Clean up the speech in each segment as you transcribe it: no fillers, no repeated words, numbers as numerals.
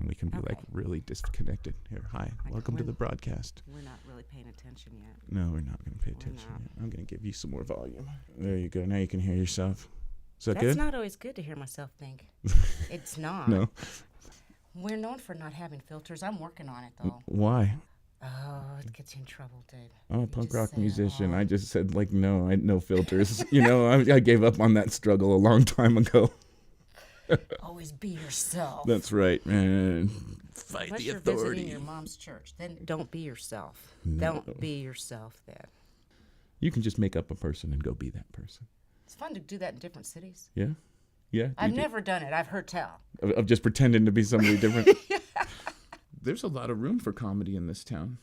we can be like really disconnected. Here, hi, welcome to the broadcast. We're not really paying attention yet. No, we're not going to pay attention yet. I'm going to give you some more volume. There you go. Now you can hear yourself. Is that good? That's not always good to hear myself think. It's not. No. We're known for not having filters. I'm working on it, though. Why? Oh, it gets you in trouble, dude. I'm a punk rock musician. I just said, like, no, no filters. I gave up on that struggle a long time ago. Always be yourself. That's right, man. Fight Unless the authority. Unless you're visiting your mom's church, then don't be yourself. No. Don't be yourself then. You can just make up a person and go be that person. It's fun to do that in different cities. Yeah? Yeah? I've never done it. I've heard tell. Of just pretending to be somebody different? Yeah. There's a lot of room for comedy in this town.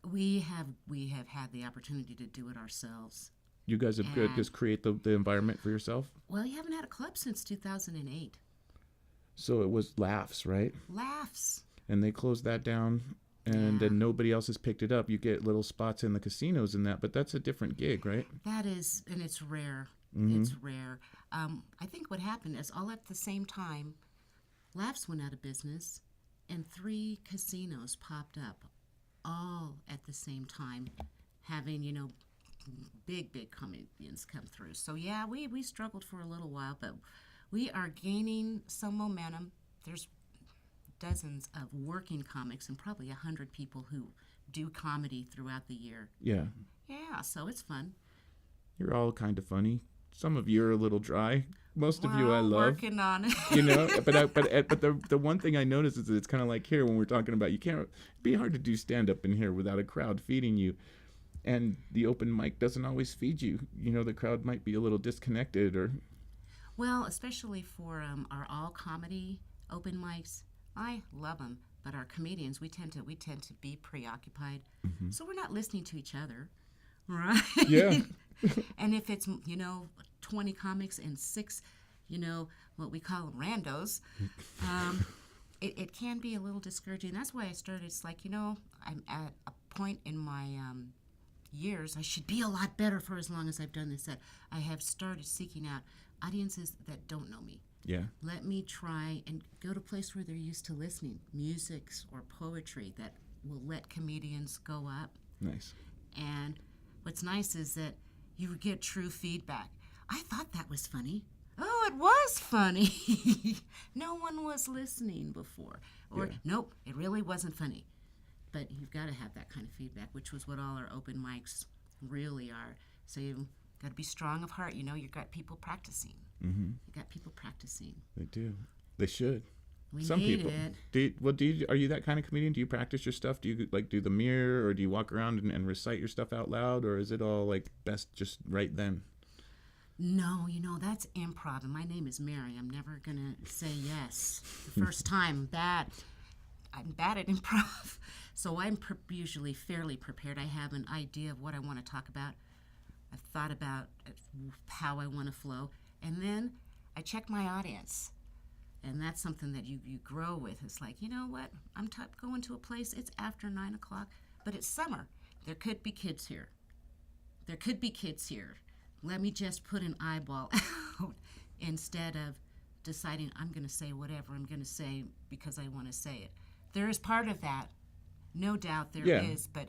We have had the opportunity to do it ourselves. You guys have just create the environment for yourself? Well, you haven't had a club since 2008. So it was Laughs, right? Laughs. And they closed that down, and then nobody else has picked it up. You get little spots in the casinos and that, but that's a different gig, right? That is, and it's rare. Mm-hmm. It's rare. I think what happened is all at the same time, Laughs went out of business, and 3 casinos popped up all at the same time, having, big comedians come through. So, yeah, we struggled for a little while, but we are gaining some momentum. There's dozens of working comics and probably 100 people who do comedy throughout the year. Yeah. Yeah, so it's fun. You're all kind of funny. Some of you are a little dry. Most of you I love. Working on it. But the one thing I notice is that it's kind of like here when we're talking about you can't. It'd be hard to do stand up in here without a crowd feeding you, and the open mic doesn't always feed you. The crowd might be a little disconnected or. Well, especially for our all comedy open mics, I love them. But our comedians, we tend to be preoccupied, so we're not listening to each other, right? Yeah. And if it's 20 comics and 6, what we call them randos, it can be a little discouraging. That's why I started. It's like I'm at a point in my years. I should be a lot better for as long as I've done this. That I have started seeking out audiences that don't know me. Yeah. Let me try and go to a place where they're used to listening, musics or poetry that will let comedians go up. Nice. And what's nice is that you get true feedback. I thought that was funny. Oh, it was funny. No one was listening before. Or, nope, it really wasn't funny. But you've got to have that kind of feedback, which was what all our open mics really are. So you've got to be strong of heart. You've got people practicing. Mm-hmm. You got people practicing. They do. They should. We Some need people. it. Are you that kind of comedian? Do you practice your stuff? Do you do the mirror, or do you walk around and recite your stuff out loud, or is it all best just right then? No, that's improv, and my name is Mary. I'm never gonna say yes the first time. I'm bad at improv, so I'm usually fairly prepared. I have an idea of what I want to talk about. I've thought about how I want to flow, and then I check my audience. And that's something that you grow with. It's like, you know what? I'm going to a place. It's after 9 o'clock, but it's summer. There could be kids here. Let me just put an eyeball out instead of deciding I'm going to say whatever I'm going to say because I want to say it. There is part of that. No doubt there is. But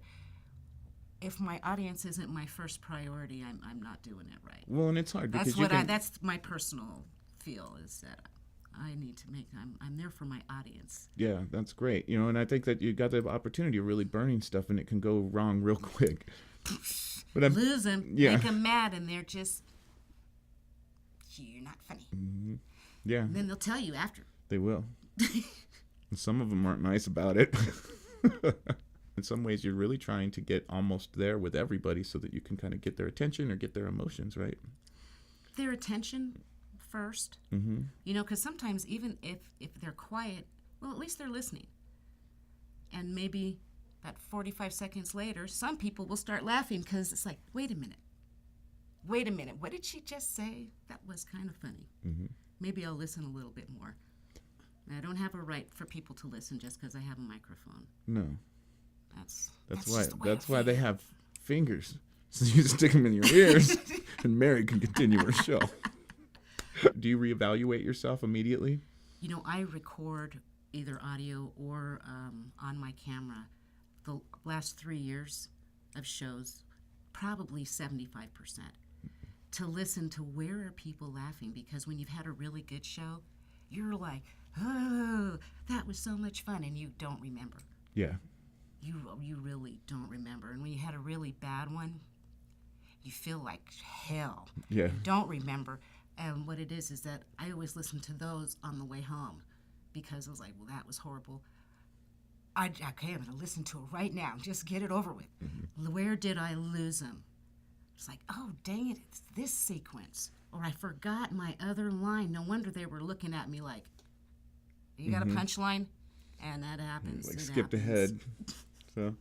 if my audience isn't my first priority, I'm not doing it right. Well, and it's hard because that's my personal feel is that I need to I'm there for my audience. Yeah, that's great. And I think that you got the opportunity of really burning stuff, and it can go wrong real quick. But lose them, make them mad, and they're just, you're not funny. Mm-hmm. Yeah. And then they'll tell you after. They will. And some of them aren't nice about it. In some ways, you're really trying to get almost there with everybody so that you can kind of get their attention or get their emotions, right? Their attention first, because sometimes even if they're quiet, well, at least they're listening. And maybe about 45 seconds later, some people will start laughing because it's like, wait a minute, what did she just say? That was kind of funny. Mm-hmm. Maybe I'll listen a little bit more. I don't have a right for people to listen just because I have a microphone. No. That's why they have fingers, so you stick them in your ears, and Mary can continue her show. Do you reevaluate yourself immediately? I record either audio or on my camera. The last 3 years of shows, probably 75%, to listen to where are people laughing, because when you've had a really good show, you're like, oh, that was so much fun, and you don't remember. Yeah. You really don't remember. And when you had a really bad one, you feel like hell. Yeah. You don't remember. And what it is that I always listen to those on the way home, because I was like, well, that was horrible. Okay, I'm going to listen to it right now. Just get it over with. Mm-hmm. Where did I lose them? It's like, oh, dang it, it's this sequence. Or I forgot my other line. No wonder they were looking at me like, you got a punchline? And that happens. Like skipped ahead. So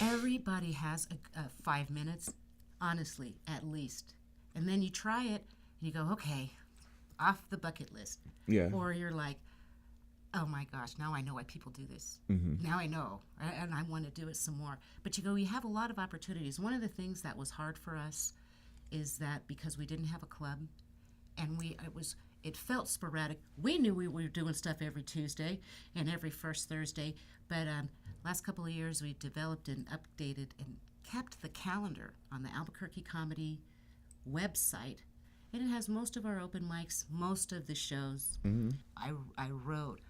everybody has a 5 minutes, honestly, at least. And then you try it, and you go, okay, off the bucket list. Yeah. Or you're like, oh my gosh, now I know why people do this. Mm-hmm. Now I know, and I want to do it some more. But you have a lot of opportunities. One of the things that was hard for us is that because we didn't have a club, and it felt sporadic. We knew we were doing stuff every Tuesday and every first Thursday, but last couple of years we developed and updated and kept the calendar on the Albuquerque Comedy website, and it has most of our open mics, most of the shows. Mm-hmm. I wrote,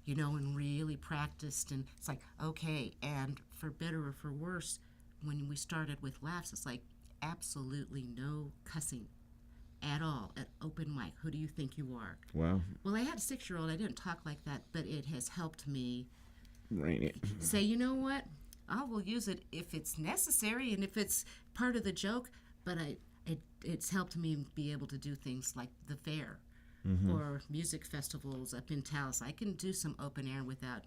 and really practiced, and it's like, okay, and for better or for worse, when we started with laughs, it's like absolutely no cussing at all at open mic. Who do you think you are? Wow. Well, I had a 6-year-old. I didn't talk like that, but it has helped me Rain it. say, you know what? I will use it if it's necessary and if it's part of the joke, but it's helped me be able to do things like the fair. Mm-hmm. Or music festivals up in Taos. I can do some open air without,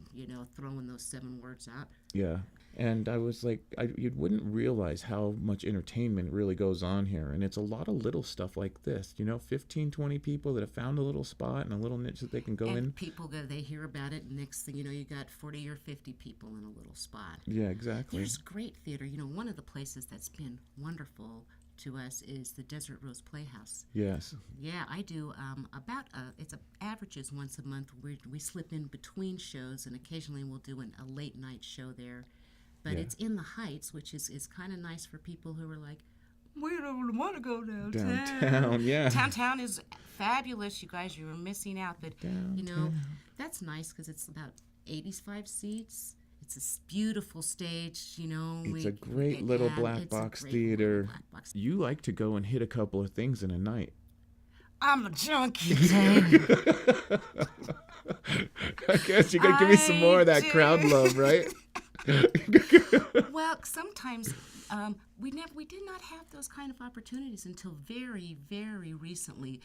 throwing those 7 words out. Yeah. And I was like, you wouldn't realize how much entertainment really goes on here. And it's a lot of little stuff like this, 15, 20 people that have found a little spot and a little niche that they can go in. And people they hear about it, and next thing you know, you got 40 or 50 people in a little spot. Yeah, exactly. There's great theater. One of the places that's been wonderful to us is the Desert Rose Playhouse. Yes. Yeah, I do averages once a month. We slip in between shows, and occasionally we'll do a late night show there. But it's in the Heights, which is kind of nice for people who are like, we don't want to go downtown. Downtown, yeah. Downtown is fabulous, you guys. You were missing out. But, that's nice because it's about 85 seats. It's a beautiful stage, It's a great little black box theater. You like to go and hit a couple of things in a night. I'm a junkie, Dave. I guess you could give me some more of that crowd love, right? Well, sometimes we did not have those kind of opportunities until very, very recently,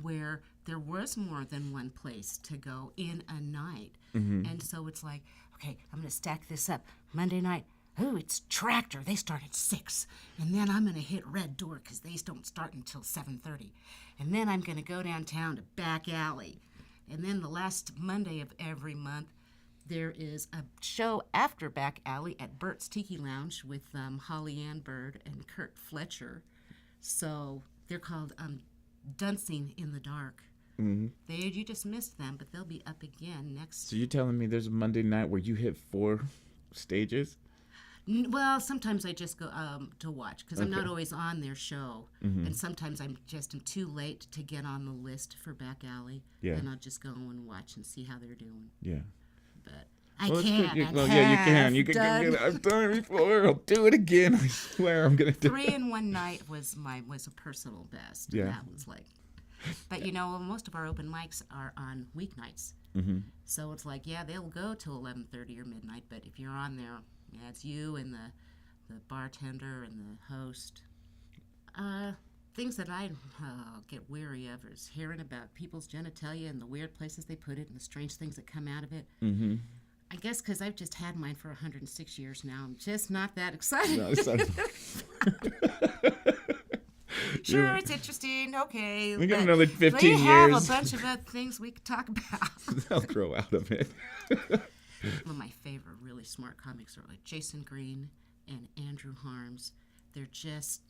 where there was more than one place to go in a night. Mm-hmm. And so it's like, okay, I'm going to stack this up. Monday night, it's Tractor. They start at 6. And then I'm going to hit Red Door because they don't start until 7:30. And then I'm going to go downtown to Back Alley. And then the last Monday of every month, there is a show after Back Alley at Bert's Tiki Lounge with Holly Byrd and Kurt Fletcher. So they're called Dancing in the Dark. Mm-hmm. You just missed them, but they'll be up again next. So you're telling me there's a Monday night where you hit 4 stages? Well, sometimes I just go to watch because I'm not always on their show, and sometimes I'm too late to get on the list for Back Alley, and I'll just go and watch and see how they're doing. Yeah, but I can't. You can. You can. I've done it before. I'll do it again. I swear I'm gonna do. 3 in one night was a personal best. Yeah, that was like. But most of our open mics are on weeknights, so it's like they'll go till 11:30 or midnight. But if you're on there, it's you and the bartender and the host. Things that I get weary of is hearing about people's genitalia and the weird places they put it and the strange things that come out of it. Mm-hmm. I guess because I've just had mine for 106 years now, I'm just not that excited. No, it's not. Sure, it's interesting. Okay. We got another 15 years. We have a bunch of other things we could talk about. They'll grow out of it. One of my favorite really smart comics are like Jason Green and Andrew Harms. They're just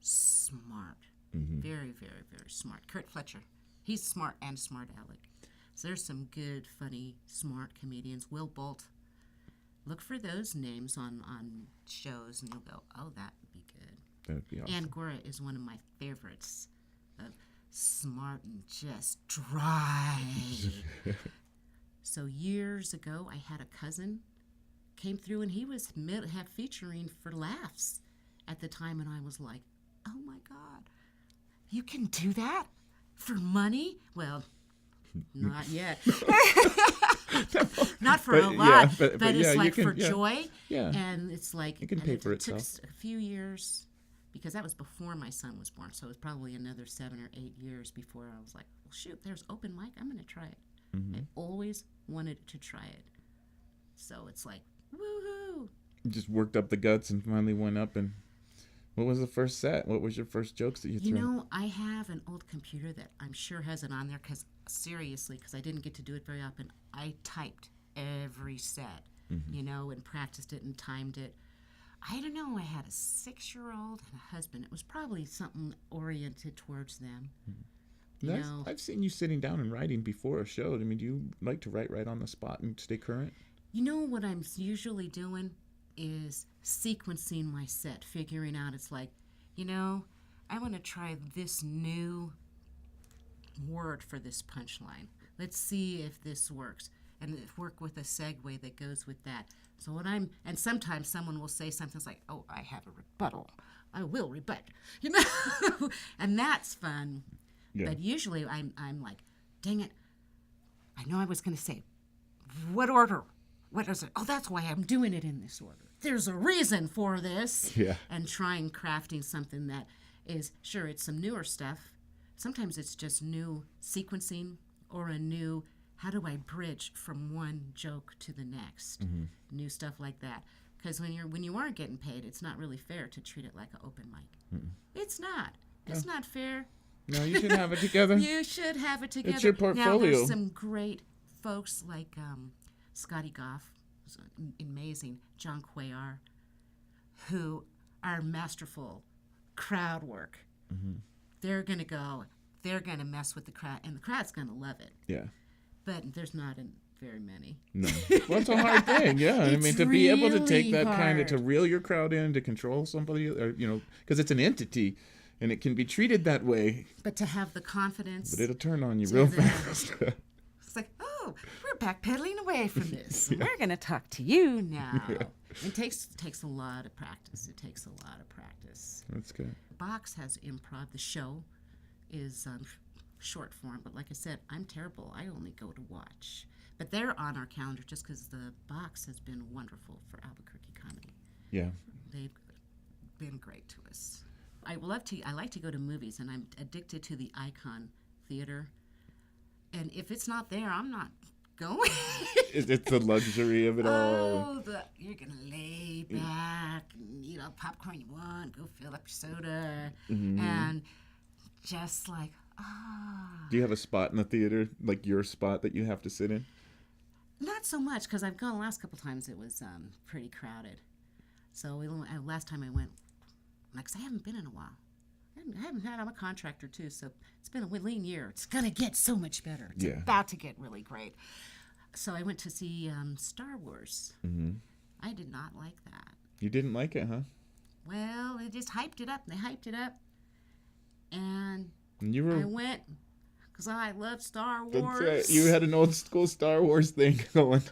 smart. Mm-hmm. Very, very, very smart. Kurt Fletcher. He's smart and smart aleck. So there's some good, funny, smart comedians. Will Bolt. Look for those names on shows, and you'll go, oh, that would be good. That would be awesome. Ann Gora is one of my favorites of smart and just dry. So years ago, I had a cousin came through, and he was featuring for laughs at the time, and I was like, oh, my God, you can do that for money? Well, not yet. Not for a lot, but it's like for joy. Yeah. And it's like, it can pay for itself. itself. It took a few years, because that was before my son was born, so it was probably another 7 or 8 years before I was like, well, shoot, there's open mic, I'm going to try it. I always wanted to try it. So it's like, woohoo! You just worked up the guts and finally went up. And what was the first set? What was your first jokes that you threw? You know, I have an old computer that I'm sure has it on there, because I didn't get to do it very often, I typed every set, and practiced it and timed it. I don't know, I had a 6-year-old and a husband. It was probably something oriented towards them. I've seen you sitting down and writing before a show. I mean, do you like to write right on the spot and stay current? You know what I'm usually doing is sequencing my set, figuring out, it's like, I want to try this new word for this punchline. Let's see if this works. And work with a segue that goes with that. So and sometimes someone will say something like, oh, I have a rebuttal. I will rebut. And that's fun. Yeah. But usually I'm like, dang it, I know I was going to say, what order? What is it? Oh, that's why I'm doing it in this order. There's a reason for this. Yeah. And crafting something that is, sure, it's some newer stuff. Sometimes it's just new sequencing or a new, how do I bridge from one joke to the next? New stuff like that. Because when you aren't getting paid, it's not really fair to treat it like an open mic. It's not. It's not fair. No, you should have it together. You should have it together. It's your portfolio. Now, there's some great folks like Scotty Goff, who's amazing, John Cuellar, who are masterful crowd work. They're going to mess with the crowd, and the crowd's going to love it. Yeah. But there's not very many. No. Well, it's a hard thing, yeah. I mean, to be able to take that kind of, to reel your crowd in, to control somebody, or, because it's an entity. And it can be treated that way. But to have the confidence. But it'll turn on you real fast. It's like, oh, we're backpedaling away from this. Yeah. We're going to talk to you now. Yeah. It takes a lot of practice. That's good. Box has improv. The show is short form. But like I said, I'm terrible. I only go to watch. But they're on our calendar just because the Box has been wonderful for Albuquerque comedy. Yeah. They've been great to us. I like to go to movies, and I'm addicted to the Icon Theater. And if it's not there, I'm not going. It's the luxury of it all. You're going to lay back and eat all the popcorn you want, go fill up your soda, and just like, Do you have a spot in the theater, like your spot that you have to sit in? Not so much, because I've gone the last couple times. It was pretty crowded. So last time I went, because I haven't been in a while. I'm a contractor too, so it's been a lean year. It's going to get so much better. It's about to get really great. So I went to see Star Wars. I did not like that. You didn't like it, huh? Well, they just hyped it up. And I went because I love Star Wars. That's right. You had an old school Star Wars thing going.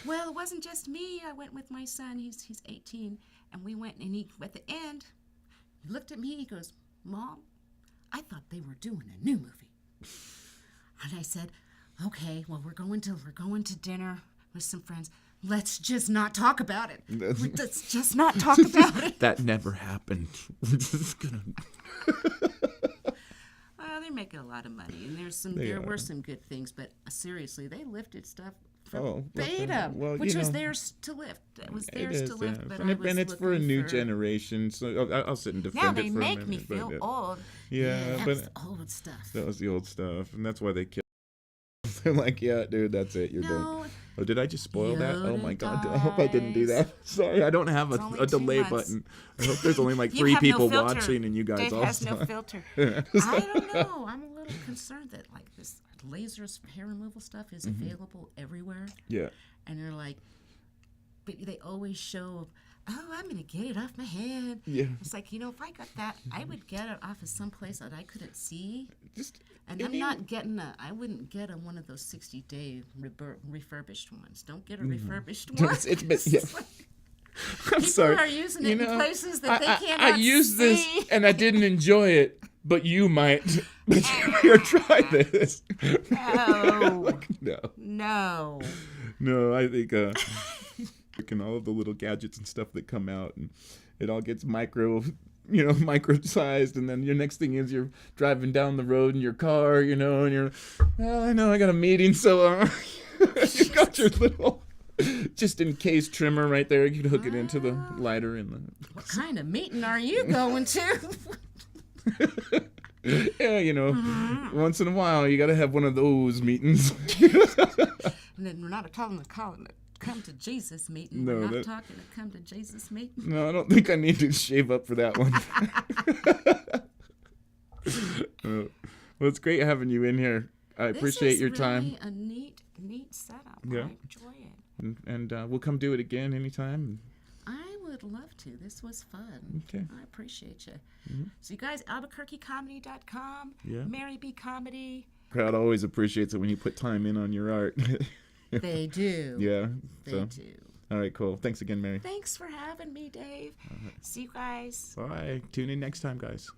Well, it wasn't just me. I went with my son. He's 18. And we went, and at the end, he looked at me, he goes, Mom, I thought they were doing a new movie. And I said, okay, well, we're going to dinner with some friends. Let's just not talk about it. Let's just not talk about it. That never happened. We're just going to... Well, they're making a lot of money, and there were some good things, but seriously, they lifted stuff verbatim, which was theirs to lift. It was theirs to lift, but and it's for a new generation, so I'll sit and defend it for a minute. Now they make me feel old. Yeah, but that's old stuff. That was the old stuff, and that's why they killed. They're like, yeah, dude, that's it. You're done. Oh, did I just spoil that? Oh my God! I hope I didn't do that. Sorry, I don't have a delay button. I hope there's only like 3 people watching, and you guys Dave all has no filter. I don't know. I'm a little concerned that like this. lasers, hair removal stuff is available everywhere. Yeah. And they're like, but they always show, oh, I'm going to get it off my head. Yeah. It's like, if I got that, I would get it off of someplace that I couldn't see. Just. And I wouldn't get one of those 60-day refurbished ones. Don't get a refurbished one. It's been, yeah. I'm People sorry. are using it in places that they cannot I used see. this and I didn't enjoy it, but you might. Here, try this. No. No. No. I think and all of the little gadgets and stuff that come out, and it all gets micro-sized, and then your next thing is you're driving down the road in your car, and you're, well, I know I got a meeting, so you got your little just in case trimmer right there. You could hook it into the lighter and the. What kind of meeting are you going to? Yeah, once in a while you got to have one of those meetings. And then we're not calling it come to Jesus meeting. No, we're not talking to come to Jesus meeting. No, I don't think I need to shave up for that one. Well, it's great having you in here. I appreciate your time. This is really a neat setup. Yeah. I enjoy it. And we'll come do it again anytime. I would love to. This was fun. Okay. I appreciate you. So you guys, AlbuquerqueComedy.com, Yeah. Mary B. Comedy. Crowd always appreciates it when you put time in on your art. They do. Yeah. They do. All right, cool. Thanks again, Mary. Thanks for having me, Dave. See you guys. Bye. Tune in next time, guys.